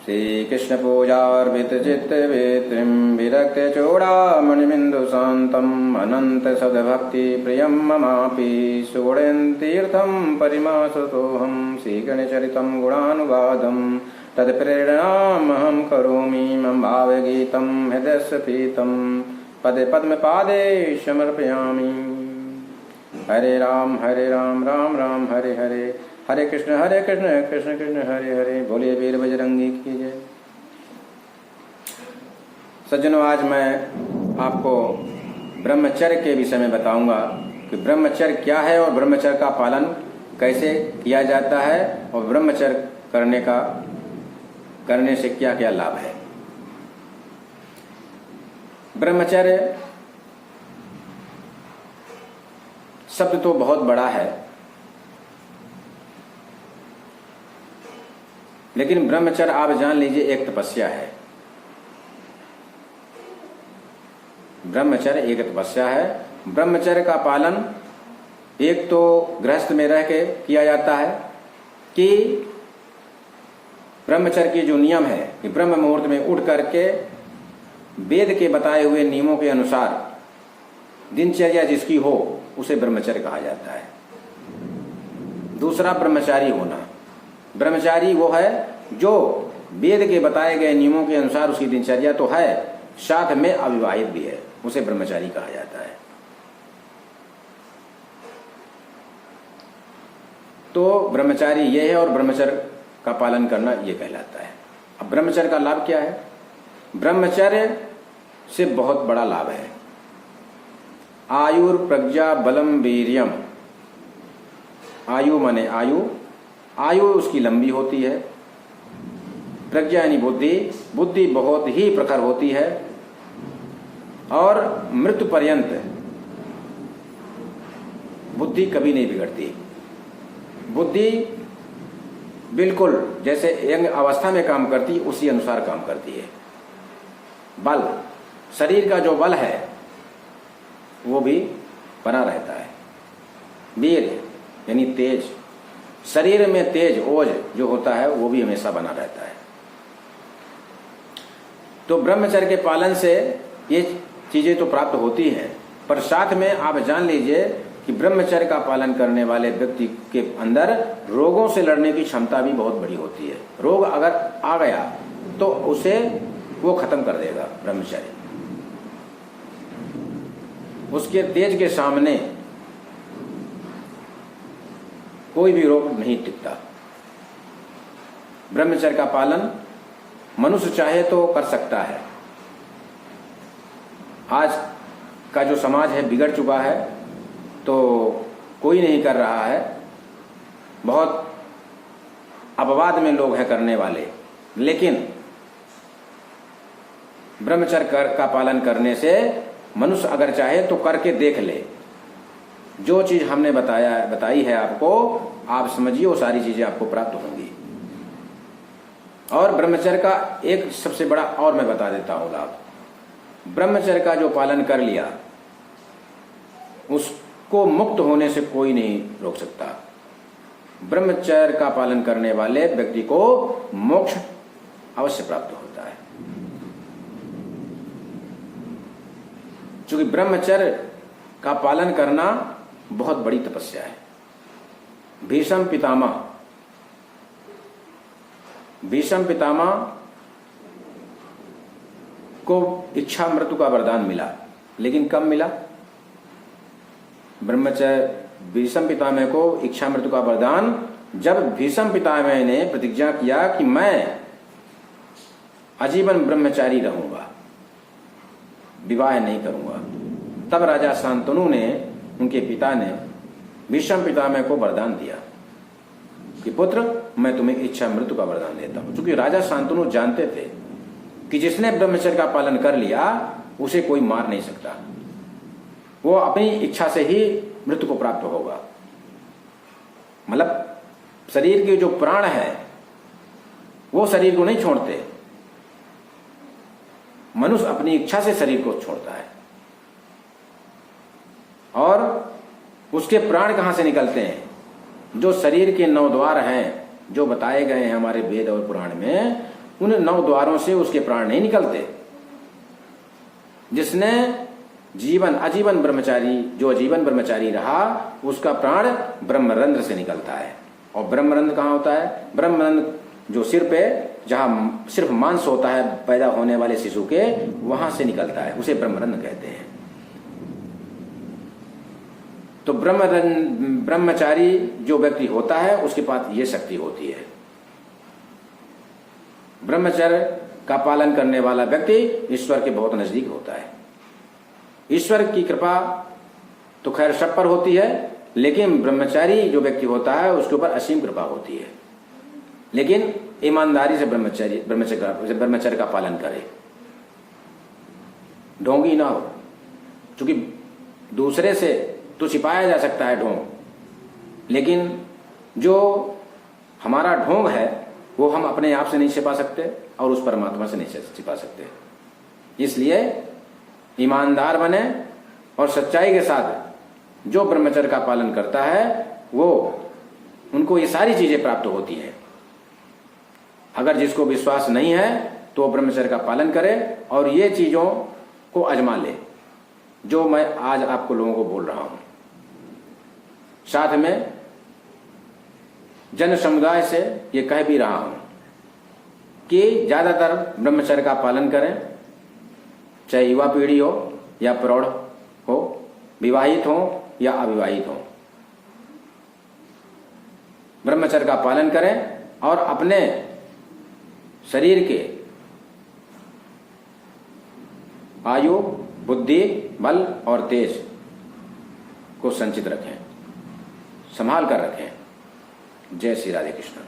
श्रीकृष्ण पूजार्पित चित्तवेत्रिं विरक्त चूड़ामणिबिन्दु शान्तम् अनंत सद्भक्ति प्रियं ममापि सुगुणतीर्थं परिमासतोऽहं श्रीगणचरितं गुणानुवादं तत्प्रेरणामहं करोमि मम भावगीतं हृदयस्य पीतं पदे पद्मपादे समर्पयामि। हरे राम राम राम हरे हरे, हरे कृष्ण कृष्ण कृष्ण हरे हरे। बोलिए वीर बजरंगी की जय। सज्जनों, आज मैं आपको ब्रह्मचर्य के विषय में बताऊंगा कि ब्रह्मचर्य क्या है और ब्रह्मचर्य का पालन कैसे किया जाता है और ब्रह्मचर्य करने से क्या क्या लाभ है। ब्रह्मचर्य शब्द तो बहुत बड़ा है, लेकिन ब्रह्मचर्य आप जान लीजिए एक तपस्या है। ब्रह्मचर्य एक तपस्या है। ब्रह्मचर्य का पालन एक तो गृहस्थ में रह के किया जाता है कि ब्रह्मचर्य की जो नियम है कि ब्रह्म मुहूर्त में उठ करके वेद के बताए हुए नियमों के अनुसार दिनचर्या जिसकी हो उसे ब्रह्मचर्य कहा जाता है। दूसरा ब्रह्मचारी होना। ब्रह्मचारी वो है जो वेद के बताए गए नियमों के अनुसार उसकी दिनचर्या तो है, साथ में अविवाहित भी है, उसे ब्रह्मचारी कहा जाता है। तो ब्रह्मचारी ये है और ब्रह्मचर्य का पालन करना ये कहलाता है। अब ब्रह्मचर्य का लाभ क्या है? ब्रह्मचर्य से बहुत बड़ा लाभ है। आयुर प्रज्ञा बलम वीर्यम। आयु माने आयु उसकी लंबी होती है। प्रज्ञा यानी बुद्धि बहुत ही प्रखर होती है और मृत्यु पर्यंत बुद्धि कभी नहीं बिगड़ती। बुद्धि बिल्कुल जैसे यंग अवस्था में काम करती उसी अनुसार काम करती है। बल, शरीर का जो बल है वो भी बना रहता है। वीर यानी तेज, शरीर में तेज ओज जो होता है वो भी हमेशा बना रहता है। तो ब्रह्मचर्य के पालन से ये चीजें तो प्राप्त होती हैं, पर साथ में आप जान लीजिए कि ब्रह्मचर्य का पालन करने वाले व्यक्ति के अंदर रोगों से लड़ने की क्षमता भी बहुत बड़ी होती है। रोग अगर आ गया तो उसे वो खत्म कर देगा ब्रह्मचर्य। उसके तेज के सामने कोई भी रोग नहीं टिकता। ब्रह्मचर्य का पालन मनुष्य चाहे तो कर सकता है। आज का जो समाज है बिगड़ चुका है तो कोई नहीं कर रहा है। बहुत अपवाद में लोग हैं करने वाले, लेकिन ब्रह्मचर्य का पालन करने से मनुष्य अगर चाहे तो करके देख ले। जो चीज हमने बताई है आपको, आप समझिए वो सारी चीजें आपको प्राप्त होंगी। और ब्रह्मचर्य का एक सबसे बड़ा और मैं बता देता हूं लाभ। ब्रह्मचर्य का जो पालन कर लिया उसको मुक्त होने से कोई नहीं रोक सकता। ब्रह्मचर्य का पालन करने वाले व्यक्ति को मोक्ष अवश्य प्राप्त होता है। क्योंकि ब्रह्मचर्य का पालन करना बहुत बड़ी तपस्या है। भीष्म पितामह को इच्छा मृत्यु का वरदान मिला, लेकिन कब मिला? भीष्म पितामह को इच्छा मृत्यु का वरदान जब भीष्म पितामह ने प्रतिज्ञा किया कि मैं आजीवन ब्रह्मचारी रहूंगा, विवाह नहीं करूंगा। तब राजा शांतनु ने, उनके पिता ने भीष्म पितामह को वरदान दिया कि पुत्र मैं तुम्हें इच्छा मृत्यु का वरदान देता हूं। क्योंकि राजा शांतनु जानते थे कि जिसने ब्रह्मचर्य का पालन कर लिया उसे कोई मार नहीं सकता। वो अपनी इच्छा से ही मृत्यु को प्राप्त होगा। मतलब शरीर के जो प्राण है वो शरीर को नहीं छोड़ते, मनुष्य अपनी इच्छा से शरीर को छोड़ता है। और उसके प्राण कहां से निकलते हैं? जो शरीर के 9 द्वार हैं जो बताए गए हैं हमारे वेद और पुराण में, उन 9 द्वारों से उसके प्राण नहीं निकलते। जिसने आजीवन ब्रह्मचारी, जो आजीवन ब्रह्मचारी रहा, उसका प्राण ब्रह्मरंध्र से निकलता है। और ब्रह्मरंध्र कहाँ होता है? ब्रह्मरंध्र जो सिर पे, जहां सिर्फ मांस होता है पैदा होने वाले शिशु के, वहां से निकलता है, उसे ब्रह्मरंध्र कहते हैं। तो ब्रह्मचारी जो व्यक्ति होता है उसके पास ये शक्ति होती है। ब्रह्मचर्य का पालन करने वाला व्यक्ति ईश्वर के बहुत नजदीक होता है। ईश्वर की कृपा तो खैर सब पर होती है, लेकिन ब्रह्मचारी जो व्यक्ति होता है उसके ऊपर असीम कृपा होती है। लेकिन ईमानदारी से ब्रह्मचर्य का पालन करे, ढोंगी ना हो। क्योंकि दूसरे से तो छिपाया जा सकता है ढोंग, लेकिन जो हमारा ढोंग है वो हम अपने आप से नहीं छिपा सकते और उस परमात्मा से नहीं छिपा सकते। इसलिए ईमानदार बने और सच्चाई के साथ जो ब्रह्मचर्य का पालन करता है वो, उनको ये सारी चीजें प्राप्त होती हैं। अगर जिसको विश्वास नहीं है तो ब्रह्मचर्य का पालन करे और ये चीजों को आजमा ले जो मैं आज आपको लोगों को बोल रहा हूं। साथ में जन समुदाय से ये कह भी रहा हूं कि ज्यादातर ब्रह्मचर्य का पालन करें, चाहे युवा पीढ़ी हो या प्रौढ़ हो, विवाहित हो या अविवाहित हो। ब्रह्मचर्य का पालन करें और अपने शरीर के आयु, बुद्धि, बल और तेज को संचित रखें, संभाल कर रखें। जय श्री राधे कृष्ण।